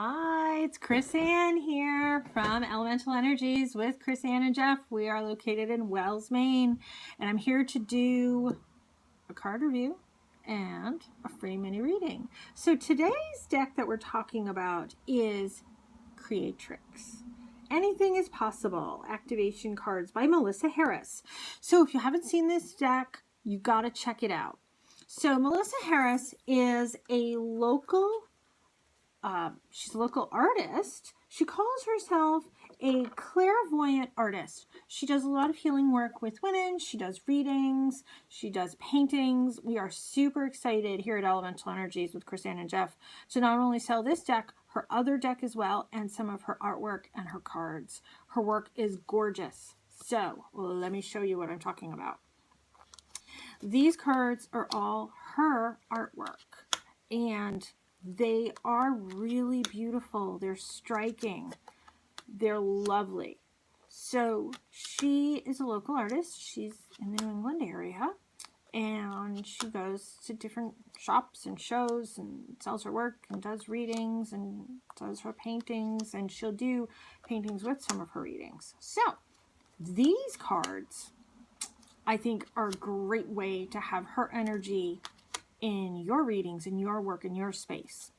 Hi, it's ChrisAnn here from Elemental Energies with ChrisAnn and Jeff. We are located in Wells, Maine, and I'm here to do a card review and a free mini reading. So today's deck that we're talking about is Creatrix. Anything is Possible Activation Cards by Melissa Harris. So if you haven't seen this deck, you got to check it out. So Melissa Harris is a local she's a local artist. She calls herself a clairvoyant artist. She does a lot of healing work with women. She does readings. She does paintings. We are super excited here at Elemental Energies with ChrisAnn and Jeff to not only sell this deck, her other deck as well, and some of her artwork and her cards. Her work is gorgeous. So let me show you what I'm talking about. These cards are all her artwork, and they are really beautiful. They're striking. They're lovely. So she is a local artist. She's in the New England area, and she goes to different shops and shows and sells her work and does readings and does her paintings, and she'll do paintings with some of her readings. So these cards, I think, are a great way to have her energy in your readings, in your work, in your space.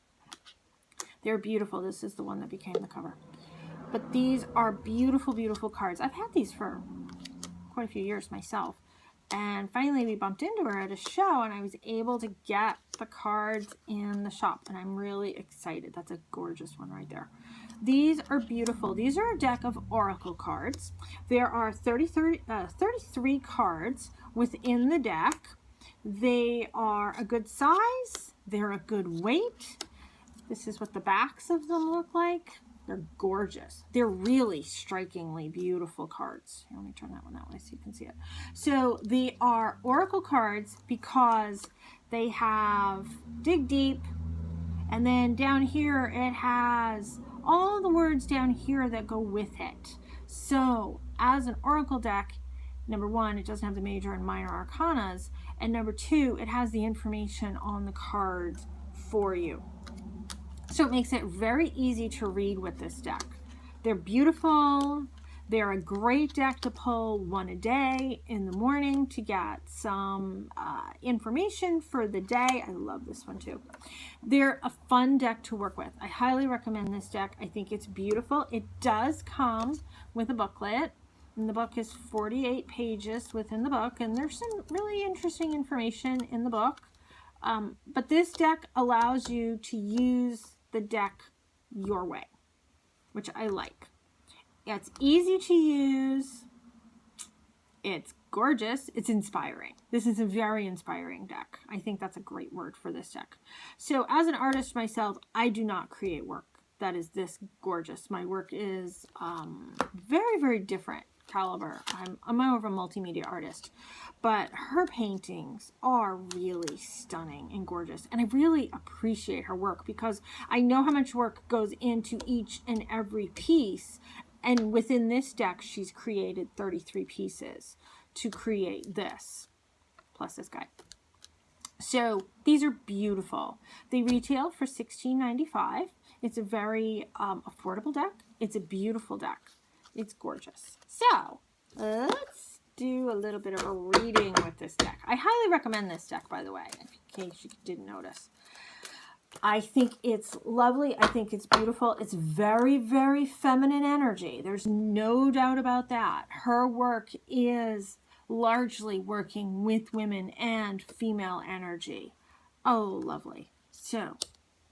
They're beautiful. This is the one that became the cover. But these are beautiful, beautiful cards. I've had these for quite a few years myself. And finally we bumped into her at a show and I was able to get the cards in the shop. And I'm really excited. That's a gorgeous one right there. These are beautiful. These are a deck of oracle cards. There are 33 cards within the deck. They are a good size. They're a good weight. This is what the backs of them look like. They're gorgeous. They're really strikingly beautiful cards. Here, let me turn that one that way so you can see it. So they are oracle cards because they have dig deep, and then down here it has all the words down here that go with it. So as an oracle deck, number one, it doesn't have the major and minor arcanas. And number two, it has the information on the cards for you. So it makes it very easy to read with this deck. They're beautiful. They're a great deck to pull one a day in the morning to get some information for the day. I love this one too. They're a fun deck to work with. I highly recommend this deck. I think it's beautiful. It does come with a booklet. And the book is 48 pages within the book, and there's some really interesting information in the book. But this deck allows you to use the deck your way, which I like. It's easy to use. It's gorgeous. It's inspiring. This is a very inspiring deck. I think that's a great word for this deck. So as an artist myself, I do not create work that is this gorgeous. My work is very, very different caliber. I'm more of a multimedia artist, but her paintings are really stunning and gorgeous, and I really appreciate her work because I know how much work goes into each and every piece, and within this deck she's created 33 pieces to create this, plus this guy. So these are beautiful. They retail for $16.95. It's a very affordable deck. It's a beautiful deck. It's gorgeous. So let's do a little bit of a reading with this deck. I highly recommend this deck, by the way, in case you didn't notice. I think it's lovely. I think it's beautiful. It's very, very feminine energy. There's no doubt about that. Her work is largely working with women and female energy. Oh, lovely. So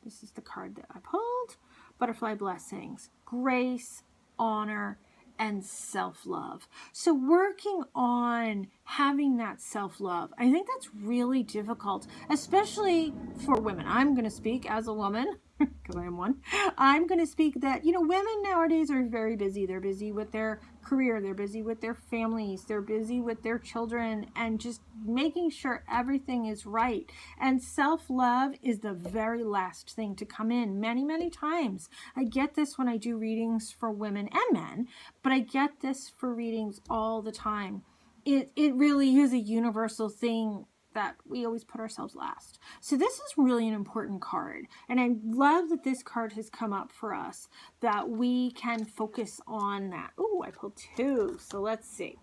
this is the card that I pulled. Butterfly Blessings, grace, honor, and self-love. So working on having that self-love, I think that's really difficult, especially for women. I'm going to speak as a woman because I am one. I'm going to speak that, women nowadays are very busy. They're busy with their career. They're busy with their families. They're busy with their children and just making sure everything is right. And self-love is the very last thing to come in many, many times. I get this when I do readings for women and men, but I get this for readings all the time. It really is a universal thing that we always put ourselves last. So this is really an important card. And I love that this card has come up for us, that we can focus on that. Oh, I pulled 2. So let's see.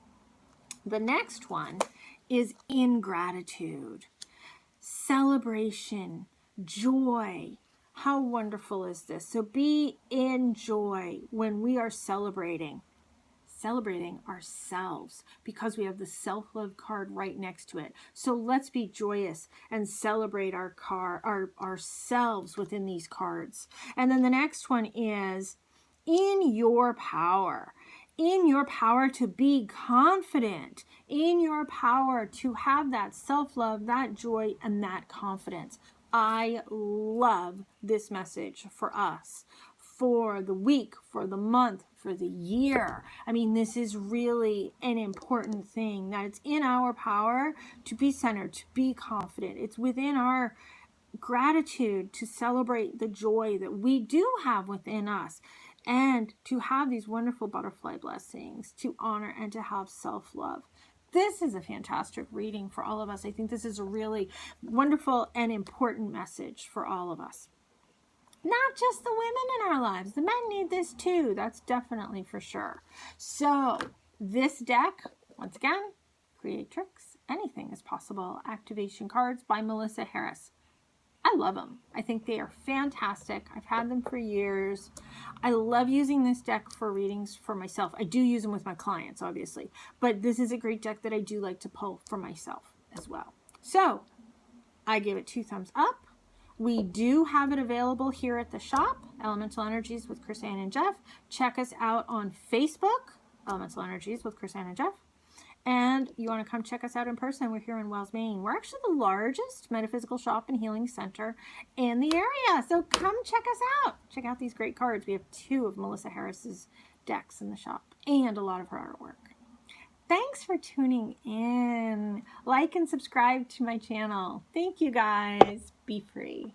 The next one is ingratitude, celebration, joy. How wonderful is this? So be in joy when we are celebrating ourselves, because we have the self-love card right next to it. So let's be joyous and celebrate ourselves within these cards. And then the next one is in your power. In your power to be confident, in your power to have that self-love, that joy, and that confidence. I love this message for us, for the week, for the month, for the year. I mean, this is really an important thing, that it's in our power to be centered, to be confident. It's within our gratitude to celebrate the joy that we do have within us, and to have these wonderful butterfly blessings, to honor and to have self-love. This is a fantastic reading for all of us. I think this is a really wonderful and important message for all of us. Not just the women in our lives. The men need this too. That's definitely for sure. So this deck, once again, Creatrix, Anything is Possible Activation Cards by Melissa Harris. I love them. I think they are fantastic. I've had them for years. I love using this deck for readings for myself. I do use them with my clients, obviously, but this is a great deck that I do like to pull for myself as well. So I give it 2 thumbs up. We do have it available here at the shop, Elemental Energies with ChrisAnn and Jeff. Check us out on Facebook, Elemental Energies with ChrisAnn and Jeff. And you want to come check us out in person, we're here in Wells, Maine. We're actually the largest metaphysical shop and healing center in the area. So come check us out. Check out these great cards. We have 2 of Melissa Harris's decks in the shop and a lot of her artwork. Thanks for tuning in. Like and subscribe to my channel. Thank you guys. Be free.